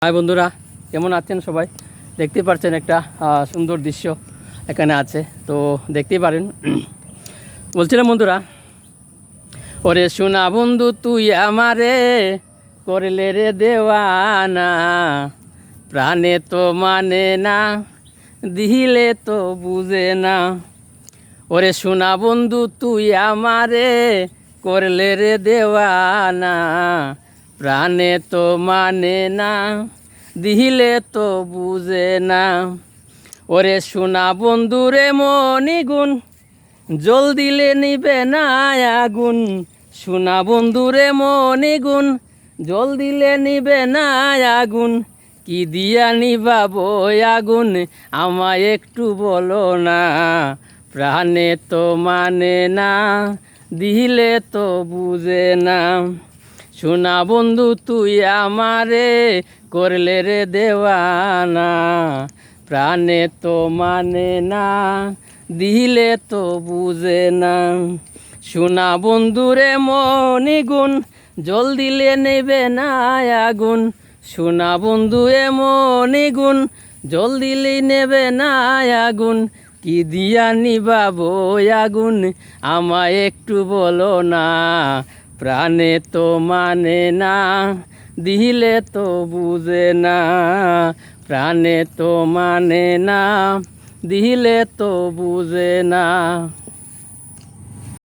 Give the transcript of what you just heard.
High বন্ধুরা, কেমন আছেন সবাই? দেখতে পাচ্ছেন একটা সুন্দর দৃশ্য এখানে আছে, তো দেখতেই পারেন। বলছিলাম বন্ধুরা, ওরে শোনা বন্ধু তুই আমারে করলে রে দেওয়ানা, প্রাণে তো মানে না, দিলে তো বুঝে না। ওরে শোনা বন্ধু তুই আমারে করলে রে দেওয়ানা, প্রাণে তো মানে না, দিলে তো বুঝে না। ওরে শোনা বন্ধু রে মনিগুণ, জল দিলে নিবে না আগুন। শোনা বন্ধু রে মনিগুণ, জল দিলে নিবে না আগুন। কি দিয়া নিবাবো আগুন, আমায় একটু বলো না। প্রাণে তো মানে না, দিলে তো বুঝে না। শোনা বন্ধু তুই আমারে করলে রে দেওয়ানা, প্রাণে তো মানে না, দিলে তো বুঝে না। শোনা বন্ধু রে মনিগুণ, জল দিলে নেবে না আগুন। শোনা বন্ধু এ মনিগুণ, জল দিলে নেবে না আগুন। কি দিয়া নিবাবো আগুন, আমায় একটু বলো না। প্রাণে তো মানে না, দিলে তো বুঝে না। প্রাণে তো মানে না, দিলে তো বুঝে না।